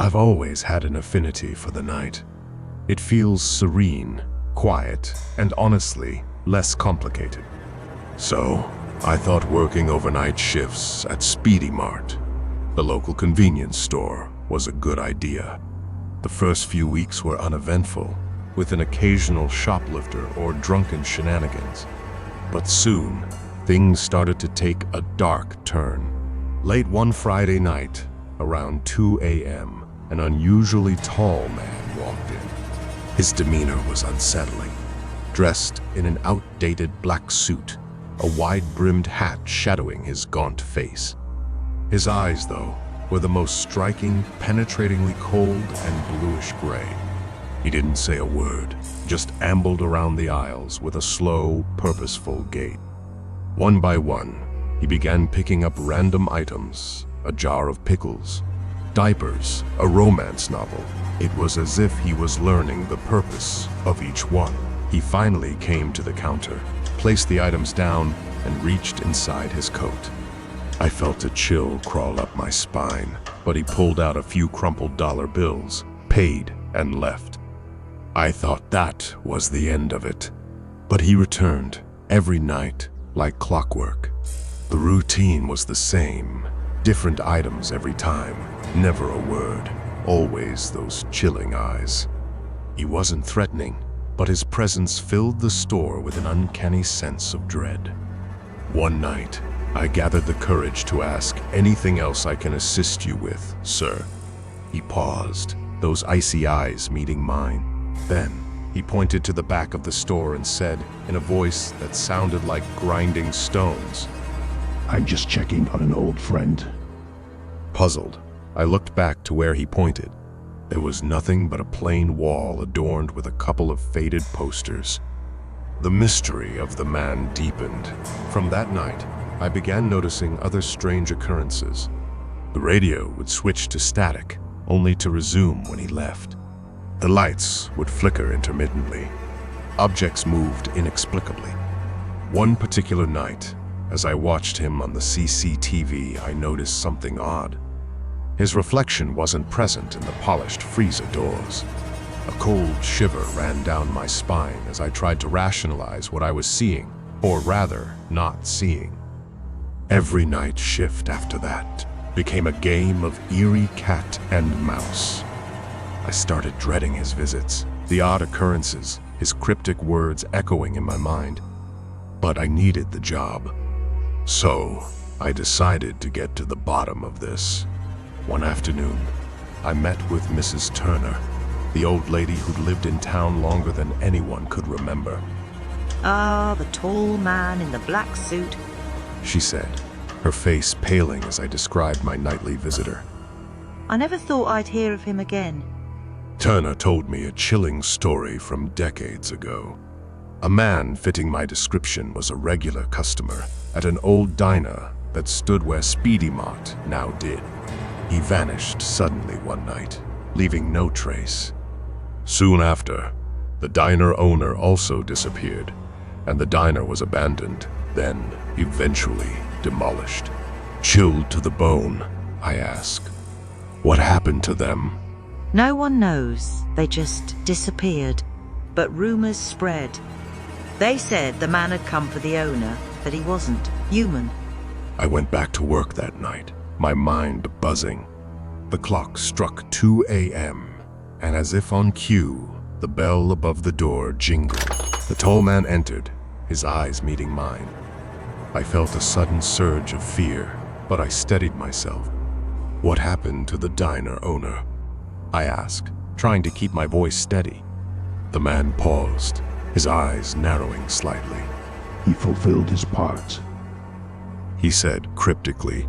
I've always had an affinity for the night. It feels serene, quiet, and honestly, less complicated. So, I thought working overnight shifts at Speedy Mart, the local convenience store, was a good idea. The first few weeks were uneventful, with an occasional shoplifter or drunken shenanigans. But soon, things started to take a dark turn. Late one Friday night, around 2 a.m., an unusually tall man walked in. His demeanor was unsettling. Dressed in an outdated black suit, a wide-brimmed hat shadowing his gaunt face. His eyes, though, were the most striking, penetratingly cold and bluish-gray. He didn't say a word, just ambled around the aisles with a slow, purposeful gait. One by one, he began picking up random items, a jar of pickles, diapers, a romance novel. It was as if he was learning the purpose of each one. He finally came to the counter, placed the items down, and reached inside his coat. I felt a chill crawl up my spine, but he pulled out a few crumpled dollar bills, paid, and left. I thought that was the end of it. But he returned, every night, like clockwork. The routine was the same. Different items every time, never a word, always those chilling eyes. He wasn't threatening, but his presence filled the store with an uncanny sense of dread. One night, I gathered the courage to ask, "Anything else I can assist you with, sir?" He paused, those icy eyes meeting mine. Then, he pointed to the back of the store and said, in a voice that sounded like grinding stones, "I'm just checking on an old friend." Puzzled, I looked back to where he pointed. There was nothing but a plain wall adorned with a couple of faded posters. The mystery of the man deepened. From that night, I began noticing other strange occurrences. The radio would switch to static, only to resume when he left. The lights would flicker intermittently. Objects moved inexplicably. One particular night, as I watched him on the CCTV, I noticed something odd. His reflection wasn't present in the polished freezer doors. A cold shiver ran down my spine as I tried to rationalize what I was seeing, or rather, not seeing. Every night shift after that became a game of eerie cat and mouse. I started dreading his visits, the odd occurrences, his cryptic words echoing in my mind. But I needed the job. So, I decided to get to the bottom of this. One afternoon, I met with Mrs. Turner, the old lady who'd lived in town longer than anyone could remember. "Ah, the tall man in the black suit," she said, her face paling as I described my nightly visitor. "I never thought I'd hear of him again." Turner told me a chilling story from decades ago. A man fitting my description was a regular customer at an old diner that stood where Speedy Mart now did. He vanished suddenly one night, leaving no trace. Soon after, the diner owner also disappeared, and the diner was abandoned, then eventually demolished. Chilled to the bone, I ask, what happened to them? No one knows. They just disappeared. But rumors spread. They said the man had come for the owner, that he wasn't human. I went back to work that night, my mind buzzing. The clock struck 2 a.m., and as if on cue, the bell above the door jingled. The tall man entered, his eyes meeting mine. I felt a sudden surge of fear, but I steadied myself. "What happened to the diner owner?" I asked, trying to keep my voice steady. The man paused, his eyes narrowing slightly. "He fulfilled his part," he said cryptically.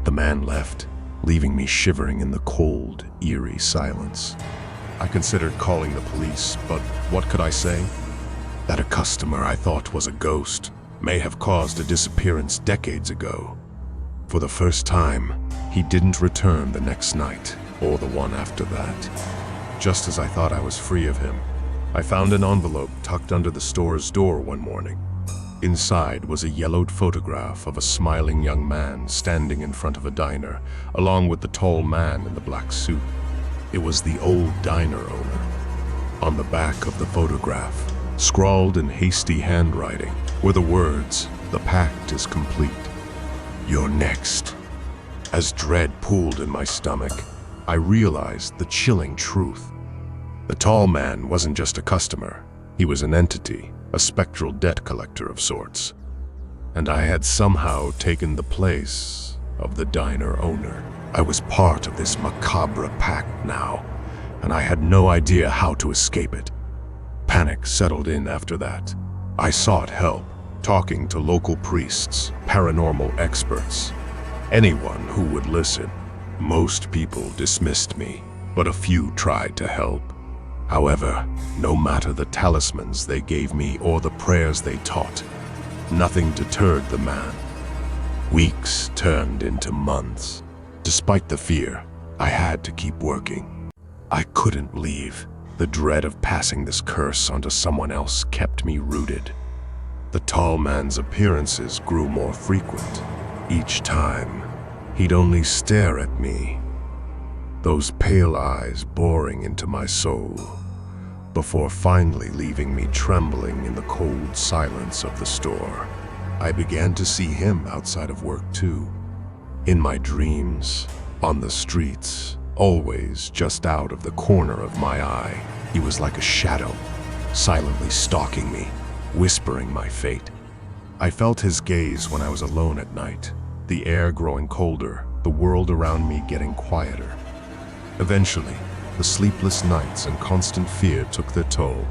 The man left, leaving me shivering in the cold, eerie silence. I considered calling the police, but what could I say? That a customer I thought was a ghost may have caused a disappearance decades ago. For the first time, he didn't return the next night, or the one after that. Just as I thought I was free of him, I found an envelope tucked under the store's door one morning. Inside was a yellowed photograph of a smiling young man standing in front of a diner, along with the tall man in the black suit. It was the old diner owner. On the back of the photograph, scrawled in hasty handwriting, were the words, "The pact is complete. You're next." As dread pooled in my stomach, I realized the chilling truth. The tall man wasn't just a customer. He was an entity, a spectral debt collector of sorts. And I had somehow taken the place of the diner owner. I was part of this macabre pact now, and I had no idea how to escape it. Panic settled in after that. I sought help, talking to local priests, paranormal experts, anyone who would listen. Most people dismissed me, but a few tried to help. However, no matter the talismans they gave me or the prayers they taught, nothing deterred the man. Weeks turned into months. Despite the fear, I had to keep working. I couldn't leave. The dread of passing this curse onto someone else kept me rooted. The tall man's appearances grew more frequent. Each time, he'd only stare at me, those pale eyes boring into my soul, before finally leaving me trembling in the cold silence of the store. I began to see him outside of work too. In my dreams, on the streets, always just out of the corner of my eye. He was like a shadow, silently stalking me, whispering my fate. I felt his gaze when I was alone at night, the air growing colder, the world around me getting quieter. Eventually, the sleepless nights and constant fear took their toll.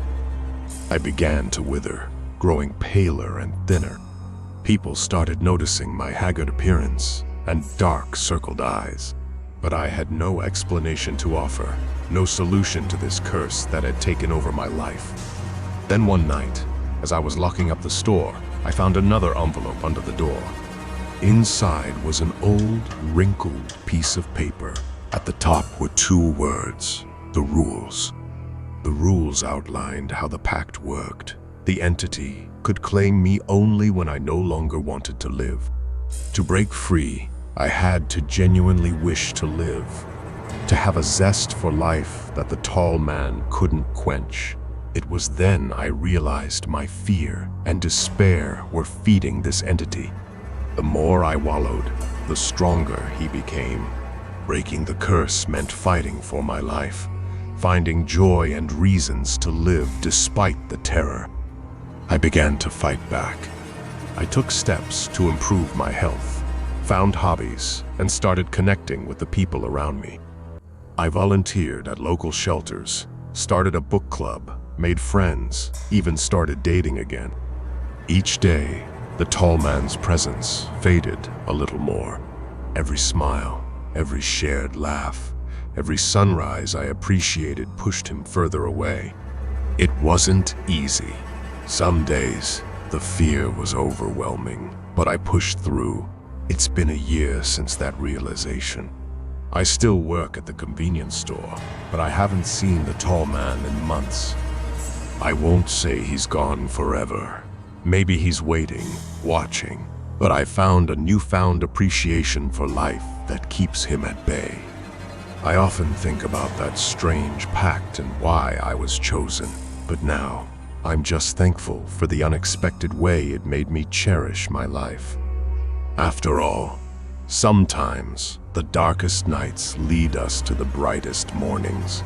I began to wither, growing paler and thinner. People started noticing my haggard appearance and dark circled eyes. But I had no explanation to offer, no solution to this curse that had taken over my life. Then one night, as I was locking up the store, I found another envelope under the door. Inside was an old, wrinkled piece of paper. At the top were two words, the rules. The rules outlined how the pact worked. The entity could claim me only when I no longer wanted to live. To break free, I had to genuinely wish to live, to have a zest for life that the tall man couldn't quench. It was then I realized my fear and despair were feeding this entity. The more I wallowed, the stronger he became. Breaking the curse meant fighting for my life, finding joy and reasons to live despite the terror. I began to fight back. I took steps to improve my health, found hobbies, and started connecting with the people around me. I volunteered at local shelters, started a book club, made friends, even started dating again. Each day, the tall man's presence faded a little more. Every smile, every shared laugh, every sunrise I appreciated pushed him further away. It wasn't easy. Some days, the fear was overwhelming, but I pushed through. It's been a year since that realization. I still work at the convenience store, but I haven't seen the tall man in months. I won't say he's gone forever. Maybe he's waiting, watching, but I found a newfound appreciation for life that keeps him at bay. I often think about that strange pact and why I was chosen, but now I'm just thankful for the unexpected way it made me cherish my life. After all, sometimes the darkest nights lead us to the brightest mornings.